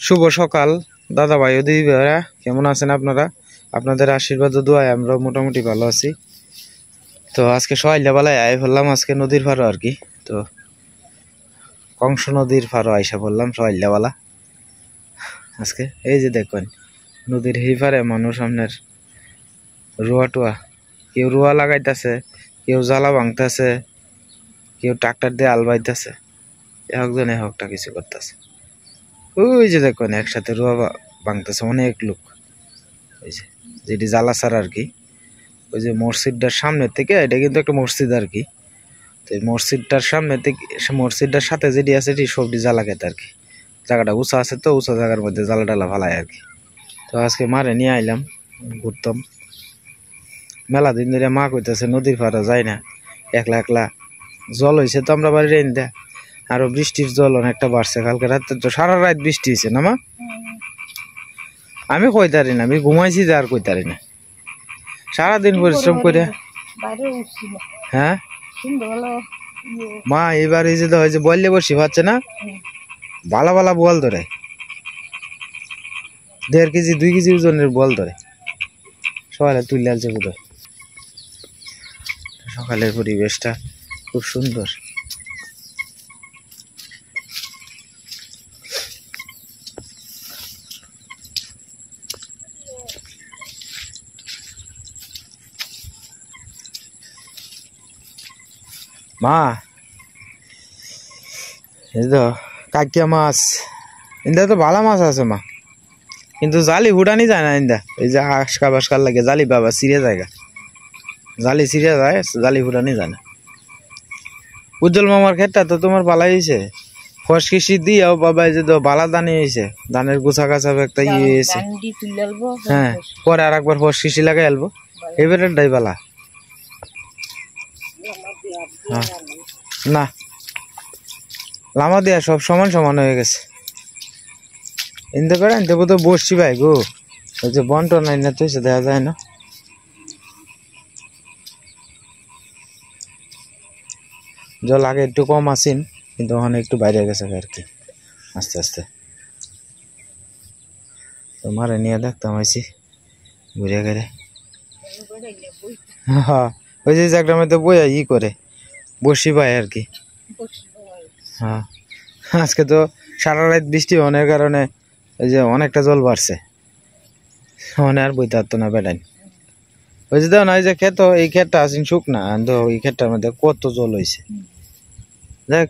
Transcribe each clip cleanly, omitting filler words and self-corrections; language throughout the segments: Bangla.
শুভ সকাল দাদা ভাই ও দিদি ভাইরা, কেমন আছেন আপনারা? আপনাদের আশীর্বাদ ও দোয়ায় আমরা মোটামুটি ভালো আছি। তো আজকে সকালবেলায় আয় বললাম, আজকে নদীর পাড়ো আর কি। তো কংস নদীর পাড়ো আইসা বললাম সকালবেলা আজকে। এই যে দেখবেন নদীর এই পারে মানুষ আপনার রোয়া টোয়া, কেউ রোয়া লাগাইতেছে, কেউ জ্বালা ভাঙতেছে, কেউ ট্রাক্টর দিয়ে আল বাইতেছে, একজন একটা কিছু করতেছে। ওই যে দেখবেন একসাথে রোয়া ভাঙতেছে অনেক লোক। ওই যে যেটি জ্বালাসার আর কি, ওই যে মসজিদটার সামনে থেকে, এটা কিন্তু একটা মসজিদ আর কি। তো এই মসজিদটার সামনে থেকে, মসজিদটার সাথে যেটি আছে এটি সবটি জ্বালা খেতে আর কি। জায়গাটা উঁচা আছে, তো উঁচা জায়গার মধ্যে জ্বালা টালা ফালায় আর কি। তো আজকে মারে নিয়ে আইলাম, ঘুরতাম। মেলা দিন ধরে মা কইতেছে নদীর পাড়ে যাই না, একলা একলা। জল হয়েছে তো আমরা বাড়ির এনে দেয়, আরো বৃষ্টির জল অনেকটা বাড়ছে। কালকে রাতে তো সারা রাত বৃষ্টি হয়েছে না মা? আমি কইতারি না, আমি ঘুমাইছি যে আর কইতারি না। সারাদিন পরিশ্রম করে। হ্যাঁ মা, এবার এই যে বললে বসি পাচ্ছে না, বালা বালা বল ধরে 1.5 কেজি 2 কেজি ওজনের বল ধরে সকালে তুলে আলছে বোধহয়। সকালের পরিবেশটা খুব সুন্দর। মা, এই তো কাকিয়া মাছ, ইন্দা তো ভালো মাছ আছে মা, কিন্তু জালি হুডানি যায় না। ইন্দা এই যে আশকা বাসকার লাগে জালি বাবা সিরিয়া জায়গা, জালি সিরিয়া যায়, জালি হুডানি যায় না। উজ্জ্বল মামার ক্ষেতটা তো তোমার পালাই হয়েছে, ফসকিসি দিয়েও বাবা এই যে বালা দানি হয়েছে, ধানের গুছা গাছা একটা ইয়ে হয়েছে। হ্যাঁ, পরে আর একবার ফসকিসি লাগাই আলবো, এবারে ডাই বালা না, লামা দিয়া সব সমান সমান হয়ে গেছে। ইনতে করে আনতে তো বসছি ভাই গো, ওই যে বন্টন নাই না তো দেখা যায় না। জল আগে একটু কম আসিন, কিন্তু ওখানে একটু বাইরে গেছে আর কি আস্তে আস্তে। তো মারে নিয়ে দেখতাম আইসি ঘুরে ঘুরে। হ্যাঁ, ওই যে জায়গাটার মধ্যে বইয়া ই করে বসি ভাই আর কি। হ্যাঁ, আজকে তো সারা রাত বৃষ্টি অনেক কারণে ওই যে অনেকটা জল বাড়ছে, মানে আর বইতে পারতো না বেড়াই। ওই যে দেখো না, এই যে ক্ষেত, এই ক্ষেতটা আসিন শুকনা, এই ক্ষেতটার মধ্যে কত জল হয়েছে। দেখ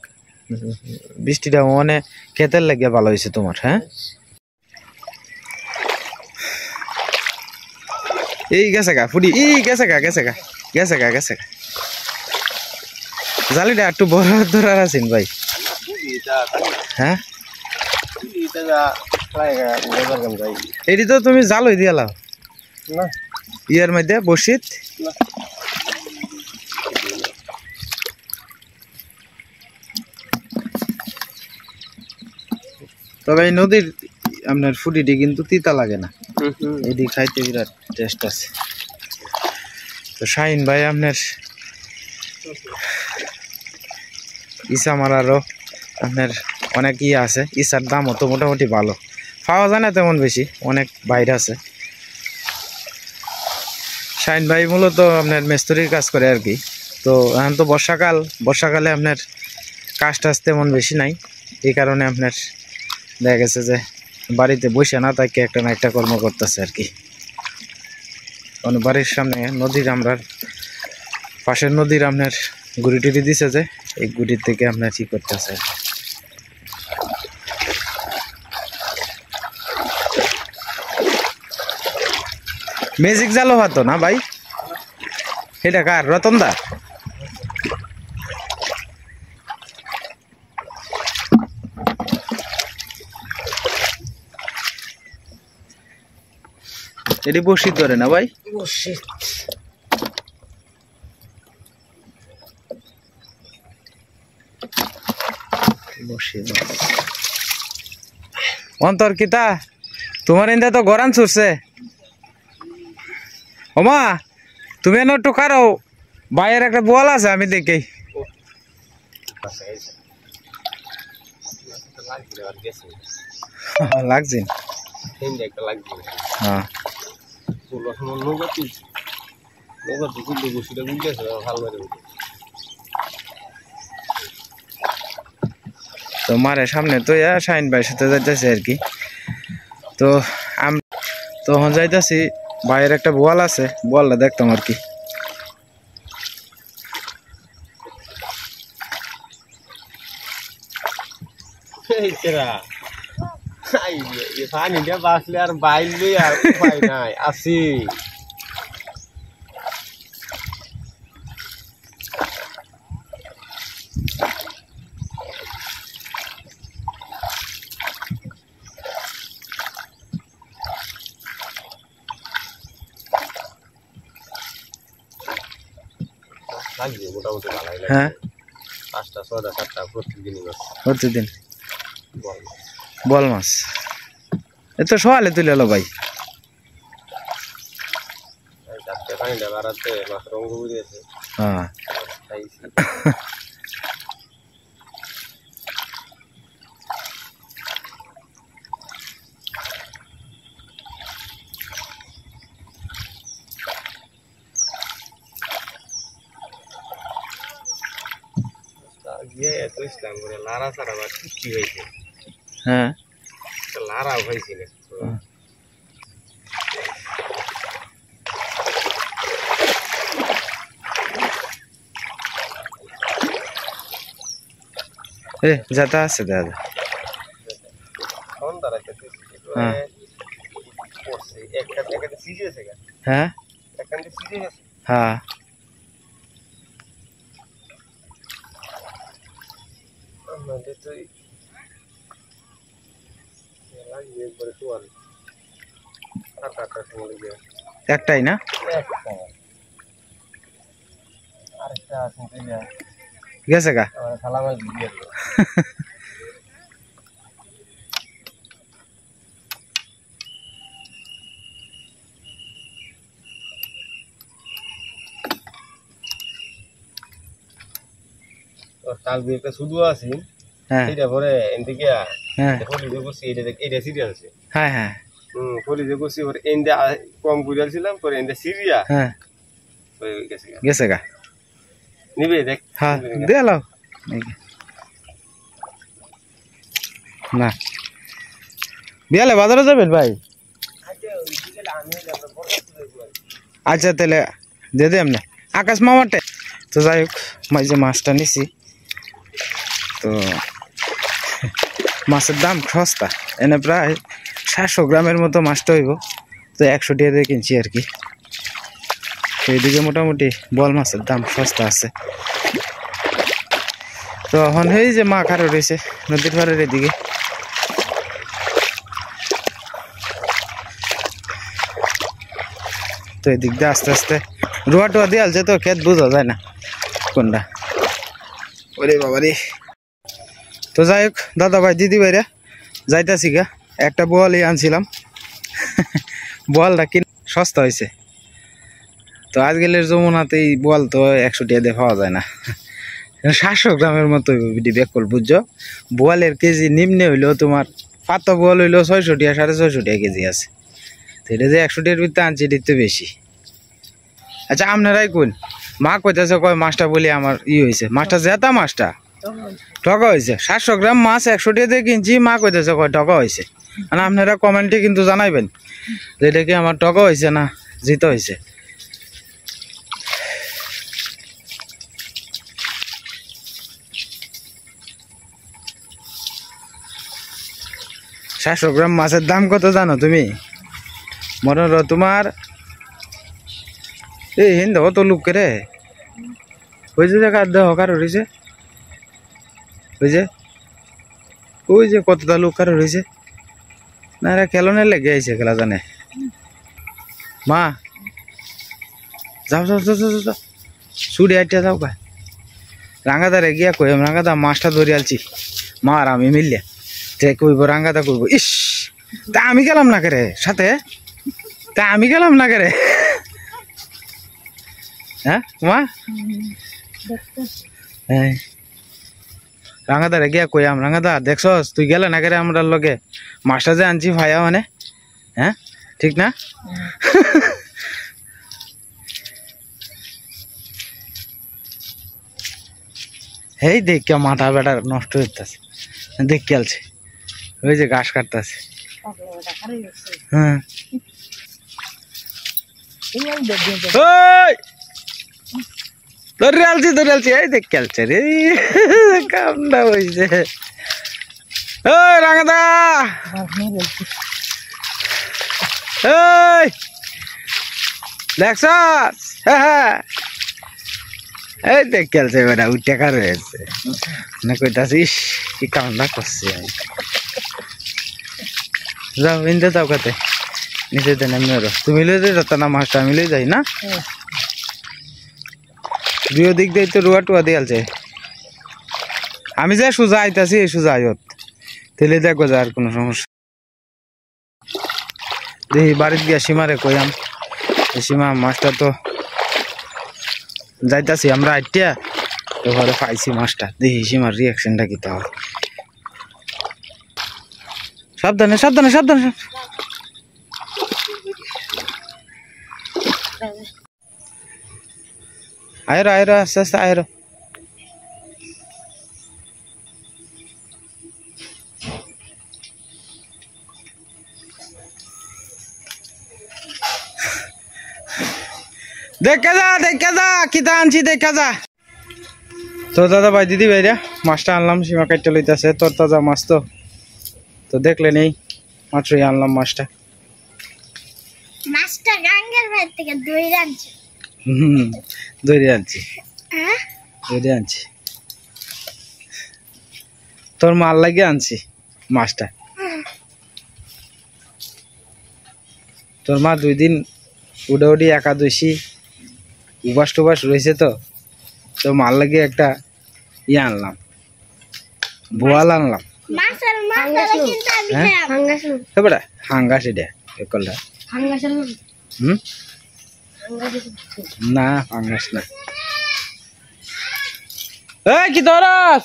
বৃষ্টিটা মানে ক্ষেতের লাগিয়ে ভালো হয়েছে তোমার। হ্যাঁ, এই গেছে গা ফুটি, এই গেছে গা গেছে গা গেছে গা গেছে গা। জালিটা একটু বড় ধরার আছেন ভাই। হ্যাঁ, এটি তো তুমি জাল হয়ে দিয়ে লাও ইয়ার মধ্যে বসিত। তবে এই নদীর আপনার ফুটিটি কিন্তু তিতা লাগে না, এটি খাইতে বিরাট টেস্ট আছে। তো শাহিন ভাই আপনার ইসা মারারও আপনার অনেক ইয়ে আছে, ইসার দামও তো মোটামুটি ভালো, পাওয়া যায় না তেমন বেশি, অনেক বাইরে আছে। শাহিন ভাই মূলত আপনার মিস্ত্রির কাজ করে আর কি। তো এখন তো বর্ষাকাল, বর্ষাকালে আপনার কাজ টাজ তেমন বেশি নাই, এই কারণে আপনার দেখা গেছে যে বাড়িতে বসে না তাকে একটা না একটা কর্ম করতেছে আর কি। বাড়ির সামনে নদীর, আমরা পাশের নদীর আপনার গুড়ি টুড়ি দিছে, যে এই গুড়ির থেকে আপনার কি করতেছে। ম্যাজিক জালও হতো না ভাই, এটা কার? রতন দা? এটি বসিত ধরে না ভাই? অন্তর কিতা তোমার ইন্দা তো গরান ছুটছে। ওমা, তুমি এনে একটু কারো বাইরের একটা বল আছে আমি দেখি। লাগছে একটা লাগছে হ্যাঁ তোলার সময় নৌকা তুলছি নৌকা তো তুলতে বসিটা বুঝতেছে হাল মারে তো মারে সামনে তো শাহিন ভাইয়ের সাথে যাইতেছি আর কি তো তখন যাইতেছি ভাইয়ের একটা বোয়াল আছে বোয়ালটা দেখতাম আর কি পানিটা বাঁচলে আর বাইলে আর উপায় নাই আসি লাগবে মোটামুটি ভালোই লাগে হ্যাঁ 5টা 6টা 7টা প্রতিদিনই মাছ প্রতিদিন বল বল মাছ এ তো সকালে তুলে এলো ভাই চারটে পানিটা বাড়াতে মাছ রঙ ঘুরিয়েছে হ্যাঁ খাইছি গিয়ে এত ইসলাম করে লারা সারা বা কি হয়েছে হ্যাঁ লারা হয়েছিল এ যাতা আছে দাদা হ্যাঁ হ্যাঁ হ্যাঁ একটাই না গেছে গা কাল একটা শুধু আছি হ্যাঁ এটা পরে এদিকে হ্যাঁ ফলি করছি এটা সিরিয়াল আছে হ্যাঁ হ্যাঁ ফলি করছি পরে এন্দে কম করিয়াছিলাম পরে এন্দে সিরিয়া হ্যাঁ গেছে গেছে গা নিবে দেখ হ্যাঁ দিয়ে লাও না বিয়ালে বাজারে যাবেন ভাই আচ্ছা তাহলে দিয়ে দে এমনি আকাশ মামারটে তো যাই হোক মাঝে মাছটা নিছি তো মাছের দাম সস্তা এনে প্রায় 700 গ্রামের মতো মাছটা হইব তো 100 টাকা দিয়ে কিনছি আর কি তো এইদিকে মোটামুটি বল মাছের দাম সস্তা আছে তো এখন এই যে মা খারো রয়েছে নদীর পাড়ের এদিকে তো এদিক দিয়ে আস্তে আস্তে রোয়া টোয়া দিয়ে আলছে তো ক্ষেত বোঝা যায় না কোনটা ওরে বাবা রে তো যাই হোক দাদা ভাই দিদি ভাইরা যাইতাছি গা একটা বোয়ালই আনছিলাম বোয়ালটা কিন সস্তা হয়েছে তো আজকালের যমুনাতে এই বোয়াল তো 100 টাকা দিয়ে পাওয়া যায় না 700 গ্রামের মতো বেকল বুঝছো বোয়ালের কেজি নিম্নে হইলেও তোমার পাতা বোয়াল হইলেও 600 টাকা 650 টাকা কেজি আছে তো এটা যে 100 টাকার ভিতরে আনছি এটা তো বেশি আচ্ছা আপনারাই কোন মা কইতেছে কয় মাছটা বলি আমার হয়েছে মাছটা জেতা মাছটা টকা হয়েছে 700 গ্রাম মাছ 100 টাকা দিয়ে কিনছি মা কইতেছে কয় টকা হয়েছে মানে আপনারা কমেন্টে কিন্তু জানাইবেন যে এটা কি আমার টকা হয়েছে না জিত হয়েছে সাতশো গ্রাম মাছের দাম কত জানো তুমি মনে হলো তোমার এই হিন্দ কত লোক রে ওই যে জায়গা দেহ কার রয়েছে ওই যে কতটা লোক কার রয়েছে না এরা খেলনের লেগে আইছে খেলা জানে মা যাও যাও যাও যাও যাও ছুটি আইটা যাও গা রাঙ্গাদারে গিয়া কই রাঙ্গাদা মাছটা ধরে আলছি মা আর আমি মিললে কইব রাঙ্গাদা কইব ইস তা আমি গেলাম না করে সাথে তা আমি গেলাম না করে হ্যাঁ মা হ্যাঁ রাঙাদারে গিয়া কইয়াম রাঙাদা দেখছস তুই গেলে না করে আমরা লগে মাছটা যে আনছি ভাইয়া মানে হ্যাঁ ঠিক না এই দেখ মাথা বেটা নষ্ট হইতেছে দেখ খেলছে ওই যে ঘাস কাটতেছে হ্যাঁ ধরে আলছি এই দেখ খেলছে রে কামটা হয়েছে ওই রাঙাদা এই দেখছ হ্যাঁ এই দেখ খেলছে বেটা উঠে কার হয়েছে না কইতাছিস কি কামটা করছি আমি যাও ইন্দে যাও কাতে নিচে দেন এমনি তুমি লই যাই না মাছটা আমি লই যাই না দুই দিক দিয়ে তো রুয়া টুয়া দিয়ালছে আমি যে সোজা আইতাছি এই সোজা আয়ত তেলে দেখবো যে আর কোনো সমস্যা দেখি বাড়িতে গিয়া সীমারে কইয়াম সীমা মাছটা তো যাইতাছি আমরা আইটিয়া তো ঘরে পাইছি মাছটা দেখি সীমার রিয়াকশনটা কি তা সাবধানে সাবধানে সাবধানে আয়রো আয়রো আস্তে আস্তে আয়রো দেখা যা কিতা আনছি দেখা যা তো দাদা ভাই দিদি ভাইরা মাছটা আনলাম সীমা কাটতে লইতেছে তোর তাজা মাছ তো দেখলে নেই মাত্রই আনলাম মাছটা গাঙ্গের ভাই থেকে দই আনছি দই আনছি তোর মাল লাগিয়ে আনছি মাছটা তোর মা 2 দিন উডাউডি একাদশী উবাস টুবাস রয়েছে তো মাল লাগিয়ে একটা আনলাম বোয়াল আনলাম হাঙ্গাস এটা একলটা না ফাঙ্গাস না এই কি ধরস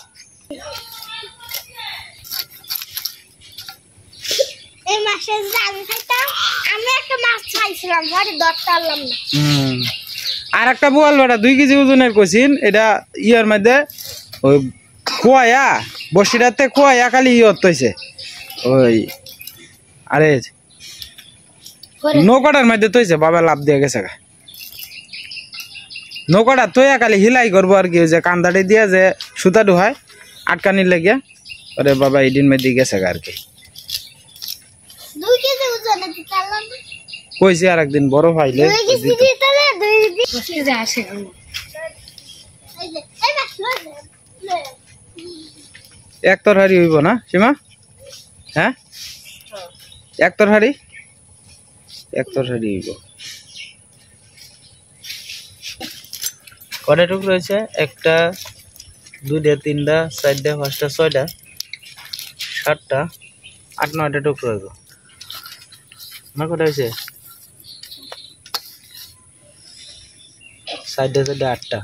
এই মাছের জাল খাইতাম আমি একটা মাছ খাইছিলাম পরে ধরতে পারলাম না আর একটা বোয়াল বেটা 2 কেজি ওজনের কইছিন এটা ইয়ার মধ্যে ওই খোয়া বসিরাতে খোয়া খালি ইয়ত হইছে ওই আরে নৌকাটার মধ্যে তৈছে বাবা লাভ দিয়ে গেছে নৌকাটা তৈয়া খালি হিলাই করবো আর কি যে কান্দাটি দিয়া যে সুতা ডুহায় আটকানির লেগে আরে বাবা এদিন মধ্যে গেছে আর কি 2 কেজি ওজনের দিতে পারলাম না কইছি আর একদিন বড় পাইলে 2 কেজি দিতে না 2 কেজি আসে এই যে এই মাছ এক তরহারি হইব না সীমা হ্যাঁ এক তরহারি হইব কয়টা টুক রয়েছে 1টা 2টা 3টা 4টা 5টা 6টা 7টা 8 9টা টুক রইব না কয়টা হয়েছে 4টা 8টা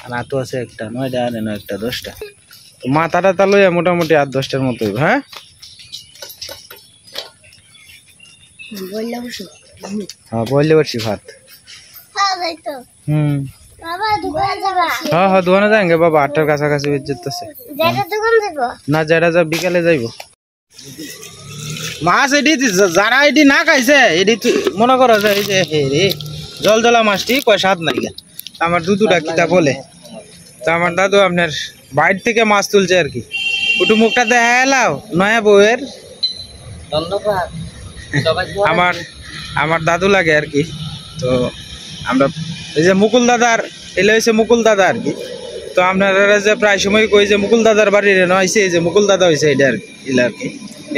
আর আতো আছে একটা 9টা আর 9টা 10টা তো মাথাটা তা লইয়া মোটামুটি 8-10টার মতো হইব হ্যাঁ বললে বসি ভাত হ্যাঁ দোকানে যাएंगे বাবা 8টার কাছাকাছি যেতেছে না যেটা যা বিকালে যাইব মাছ এডি যারা এডি না খাইছে এডি মনে করো যে এই যে রে জলজলা মাছটি কয় স্বাদ নাই আমার দুধুটা কিতা বলে তো আমার দাদু আপনার বাইরে থেকে মাছ তুলছে আর কি একটু মুখটা দেখা এলাও নয়া বউয়ের ধন্যবাদ আমার দাদু লাগে আর কি তো আমরা এই যে মুকুল দাদার এলে হয়েছে মুকুল দাদা আর কি তো আপনারা যে প্রায় সময় কই যে মুকুল দাদার বাড়ির নয়ছে এই যে মুকুল দাদা হয়েছে এটা আর কি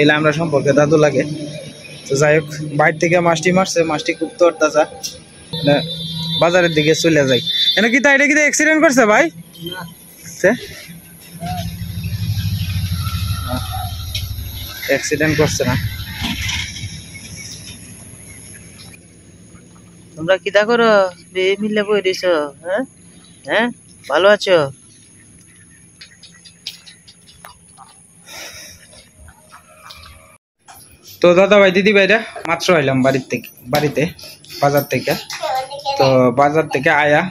এলে আমরা সম্পর্কে দাদু লাগে তো যাই হোক বাইরে থেকে মাছটি মারছে মাছটি খুব তরতাজা বাজারের দিকে চলে যাই এটা কি অ্যাক্সিডেন্ট করছে ভাই অ্যাক্সিডেন্ট করছে না তোমরা কিতা করো মিলে বই দিছ হ্যাঁ ভালো আছো তো দাদা ভাই দিদি ভাইরা মাত্র আইলাম বাড়িতে বাজার থেকে। তো বাজার থেকে আয়া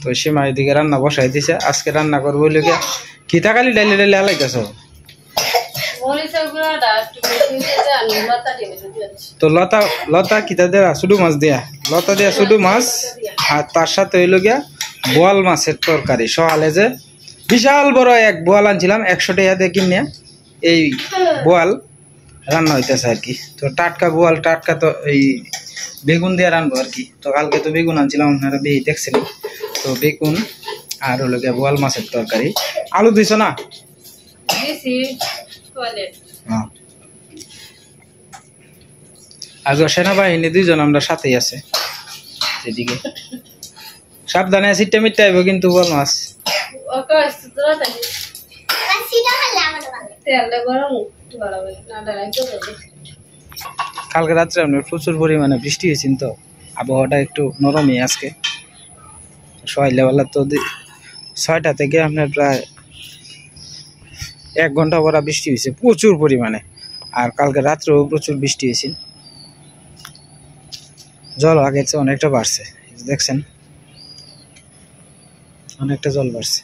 তো সীমা এদিকে রান্না বসাই দিছে। আজকে রান্না করবো লোকে খিতাকালি ডাইলে ডাইলে আলাইতেছ। তো লতা কিতা দেয়া শুধু মাছ দিয়া লতা দিয়া শুধু মাছ, আর তার সাথে হইল গিয়া বোয়াল মাছের তরকারি। সকালে যে বিশাল বড় এক বোয়াল আনছিলাম 100 টাকা দিয়ে কিনে, এই বোয়াল রান্না হইতেছে আর কি। তো টাটকা বোয়াল, টাটকা তো এই বেগুন দিয়ে রান্নবো আর কি। তো কালকে তো বেগুন আনছিলাম, আপনারা দেখছিলেন। তো বেগুন আর হলো গিয়া বোয়াল মাছের তরকারি। আলু দিছ না? হ্যাঁ, আজ সেনাবাহিনী 2 জন আমরা সাথেই আছে এদিকে। সাবধানে সিটটা মিটটা আইব কিন্তু বোয়াল মাছ। কালকে রাত্রে আপনার প্রচুর পরিমাণে বৃষ্টি হয়েছিল, তো আবহাওয়াটা একটু নরমই আজকে। সকালবেলা তো 6টা থেকে আপনার প্রায় 1 ঘন্টা ভরা বৃষ্টি হয়েছে প্রচুর পরিমাণে। আর কালকে রাত্রেও প্রচুর বৃষ্টি হয়েছিল। জল আগের চেয়ে অনেকটা বাড়ছে, দেখছেন অনেকটা জল বাড়ছে।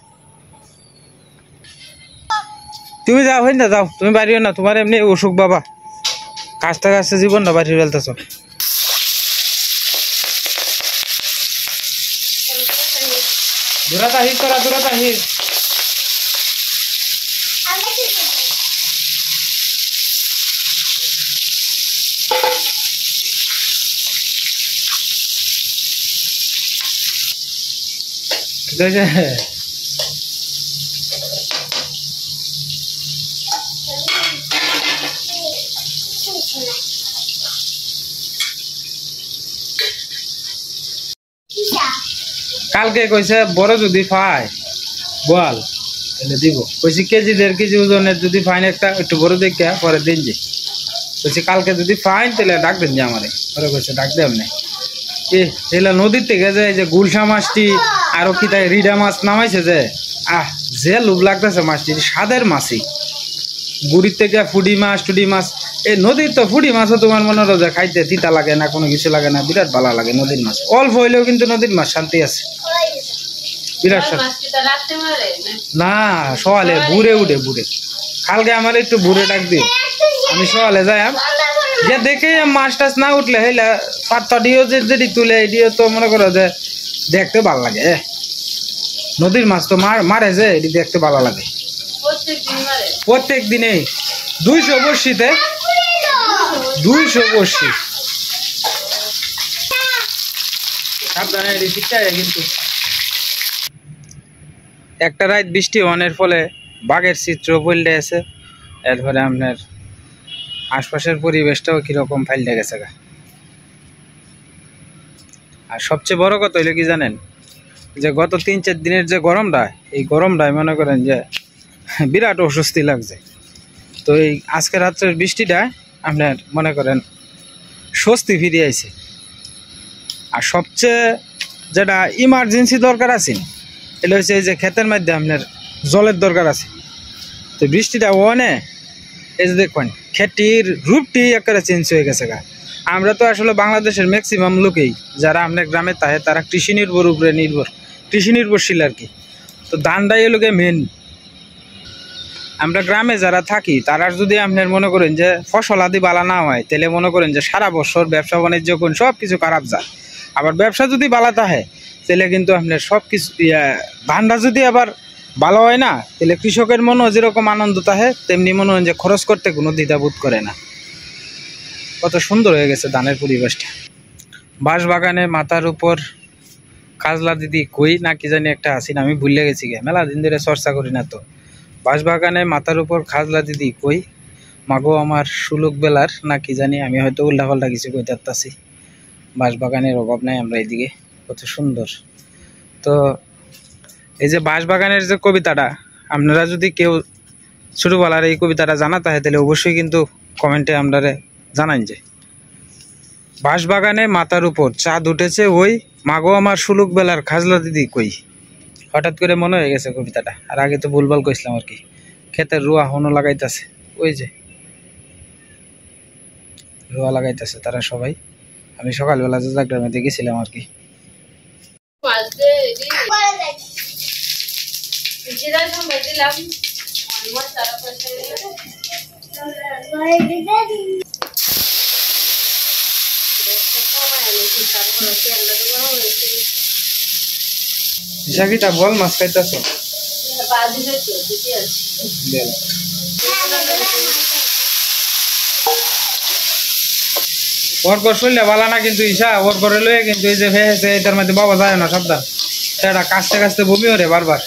তুমি যাও হই না, যাও তুমি বাড়িও না, তোমার এমনি অসুখ বাবা, কাজটা কাজটা জীবন না বাড়ি ফেলতেছ। দূরাত আহিস তোরা, দূরাত আহিস। ঠিক আছে, কালকে কইছে বড় যদি পায় বল তাহলে দিব। কইছি কেজি 1.5 কেজি ওজনের যদি ফাইন একটা একটু বড় দেখে পরে দিন যে। কইছি কালকে যদি ফাইন তাহলে ডাক দেন যে আমারে। পরে কইছে ডাক দেব না। এলা নদীর থেকে যে গুলশা মাছটি আরো কি তাই রিডা মাছ নামাইছে যে, যে লোভ লাগতেছে মাছটি, স্বাদের মাছই। গুড়ির থেকে ফুডি মাছ টুডি মাছ, এই নদীর তো ফুডি মাছও তোমার মনে হয় যে খাইতে তিতা লাগে না, কোনো কিছু লাগে না, বিরাট ভালো লাগে নদীর মাছ। অল্প হইলেও কিন্তু নদীর মাছ শান্তি আছে, বিরাট না। সকালে বুড়ে উঠে বুড়ে, কালকে আমার একটু বুড়ে ডাক দিও, আমি সকালে যাই যে দেখে মাছ টাছ না উঠলে হইলে পাত্তা দিও যেটি তুলে এটিও তো মনে করো যে দেখতে ভালো লাগে। নদীর মাছ তো মারে যে এটি দেখতে ভালো লাগে প্রত্যেক দিনে। 200 বর্ষিতে 200 বর্ষি। সাবধানে এটি শিখতে কিন্তু একটা রাত বৃষ্টি হওয়ার ফলে বাঘের চিত্র পল্টে আছে। এরপরে আপনার আশপাশের পরিবেশটাও কিরকম ফাইলতে গেছে। আর সবচেয়ে বড় কথা হইলো কি জানেন, যে গত 3-4 দিনের যে গরমটা, এই গরমটাই মনে করেন যে বিরাট অস্বস্তি লাগছে। তো এই আজকে রাত্রের বৃষ্টিটা আপনার মনে করেন স্বস্তি ফিরে আইছে। আর সবচেয়ে যেটা ইমার্জেন্সি দরকার আছে এটা হচ্ছে এই যে ক্ষেতের মধ্যে আপনার জলের দরকার আছে। তো বৃষ্টিটা ওনে এই যে দেখবেন খেতির রূপটি একেবারে চেঞ্জ হয়ে গেছে। আমরা তো আসলে বাংলাদেশের ম্যাক্সিমাম লোকেই যারা আপনার গ্রামে থাকে তারা কৃষি নির্ভরশীল আর কি। তো ধানটাই এলোকে মেন। আমরা গ্রামে যারা থাকি তারা যদি আপনার মনে করেন যে ফসল আদি বালা না হয়, তাহলে মনে করেন যে সারা বছর ব্যবসা বাণিজ্য কোন সব কিছু খারাপ যায়। আবার ব্যবসা যদি বালা থাকে তাহলে কিন্তু আপনার সব কিছু ধানটা যদি আবার ভালো হয় না, তাহলে কৃষকের মনেও যেরকম আনন্দ থাকে তেমনি মনে হয় যে খরচ করতে কোনো দ্বিধাবোধ করে না। কত সুন্দর হয়ে গেছে ধানের পরিবেশটা। বাঁশ বাগানে মাথার উপর কাজলা দিদি কই না কি জানি একটা আসি না, আমি ভুলে গেছি গে, মেলা দিন ধরে চর্চা করি না। তো বাঁশ বাগানে মাথার উপর খাজলা দিদি কই মাগো আমার সুলুক বেলার না কি জানি, আমি হয়তো উল্টাপাল্টা কিছু কইতে পারতাছি। বাঁশ বাগানের অভাব নাই আমরা এদিকে, কত সুন্দর। তো এই যে বাঁশ বাগানের যে কবিতাটা, আপনারা যদি কেউ ছোটবেলার এই কবিতাটা জানা থাকে তাহলে অবশ্যই কিন্তু কমেন্টে আপনারা জানান যে বাঁশ বাগানে মাথার উপর চাঁদ উঠেছে ওই মাগো আমার সুলুক বেলার খাজলা দিদি কই। হঠাৎ করে মনে হয়ে গেছে কবিতাটা, আর আগে তো ভুলভাল কইছিলাম আর কি। ক্ষেতের রুয়া হনো লাগাইতেছে ওই যে। রোয়া লাগাইতেছে তারা সবাই। আমি সকালবেলা যাত্রাগ্রামে গেছিলাম আর কি। বল মাছ খাইতেছ? ওর কর শুনলে ভালো না কিন্তু ঈশা ওর করে লয়ে কিন্তু এই যে ভেসে এটার মধ্যে বাবা যায় না সাবধান, সেটা কাছতে কাছতে বমি ওরে বারবার।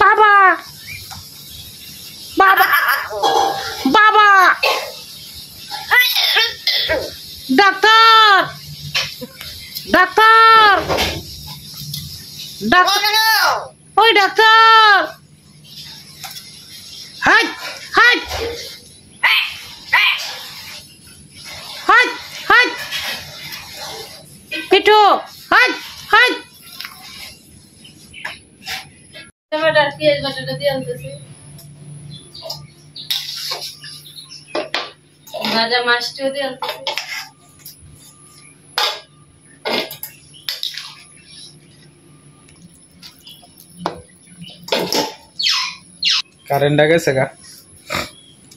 বাবা বাবা বাবা ডাক্তার ডাক্তার ডাক্তার ওই doctor hi hi hi hi পিটু হাই হাই টমেটোর পেঁয়াজ বাটাটা দিয়ে আনতেছি, ভাজা মাছটিও দিয়ে আনতেছি। কারেন্টটা গেছে গা,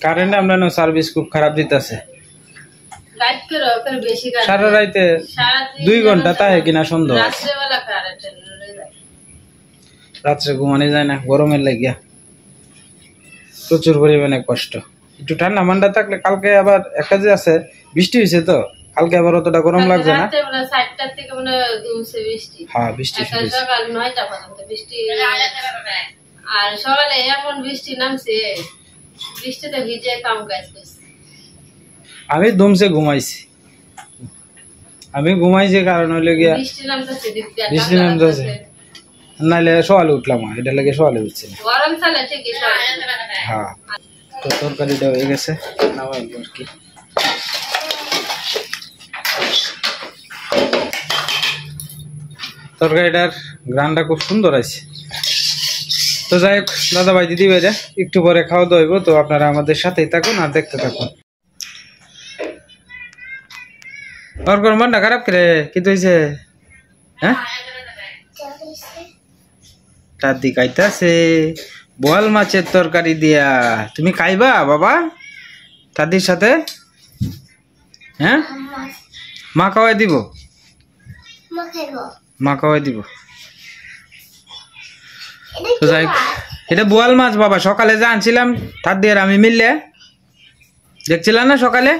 কারেন্ট আমরা সার্ভিস খুব খারাপ দিতেছে। রাত করে ওখানে বেশি কাজ, সারা রাইতে 2 ঘন্টা তাই কিনা সন্ধ্যা, রাত্রেবেলা কারেন্ট রাত্রে ঘুমানো যায় না গরমের লাগিয়া, প্রচুর পরিমাণে কষ্ট। একটু ঠান্ডা মান্ডা থাকলে, কালকে আবার একটা যে আছে বৃষ্টি হয়েছে তো কালকে আবার অতটা গরম লাগছে না। রাত্রেবেলা 7টার থেকে মানে দুমছে বৃষ্টি, হ্যাঁ বৃষ্টি শুরু হয়েছে। সকাল 9টা পর্যন্ত বৃষ্টি, আর সকালে এমন বৃষ্টি নামছে, বৃষ্টিতে ভিজে কাম কাজ করছে। আমি দুমছে ঘুমাইছি, আমি ঘুমাইছি কারণ হইলে গিয়া বৃষ্টি নামতেছে, বৃষ্টি নামতেছে, নাইলে সকালে উঠলাম, এটা লাগে সকালে উঠছি না। গরম ছালে ঠিকই হ্যাঁ তো তরকারিটা হয়ে গেছে, নামাইবো আর কি। তরকারিটার গ্রানটা খুব সুন্দর আছে। তো যাই হোক দাদা ভাই দিদি ভাইরা একটু পরে খাওয়া দাওয়া হইব, তো আপনারা আমাদের সাথেই থাকুন আর দেখতে থাকুন। ওর কোন মনটা খারাপ করে কি হয়েছে? হ্যাঁ তার দিক আইতাছে বোয়াল মাছের তরকারি দিয়া, তুমি খাইবা বাবা দাদির সাথে? হ্যাঁ মা খাওয়াই দিব, মা খাওয়াই দিব। তো যাই হোক এটা বোয়াল মাছ বাবা, সকালে যা আনছিলাম তার দিয়ে আমি মিললে দেখছিলাম না সকালে।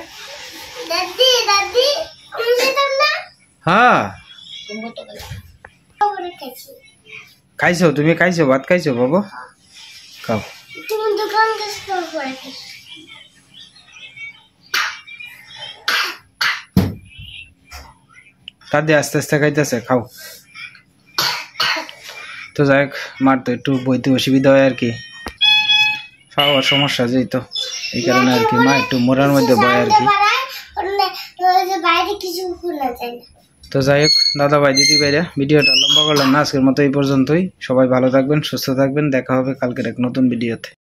হ্যাঁ খাইছো, তুমি খাইছো, ভাত খাইছো বাবা? খাও। তার দিয়ে আস্তে আস্তে খাইতেছে, খাও। তো যাই হোক মার তো একটু বইতে অসুবিধা হয় আর কি, খাওয়ার সমস্যা যেহেতু, এই কারণে আর কি মা একটু মোড়ার মধ্যে বয় আর কি। তো যাই হোক দাদা ভাই দিদি ভাইরা ভিডিওটা লম্বা করলাম না, আজকের মতো এই পর্যন্তই। সবাই ভালো থাকবেন, সুস্থ থাকবেন, দেখা হবে কালকের এক নতুন ভিডিওতে।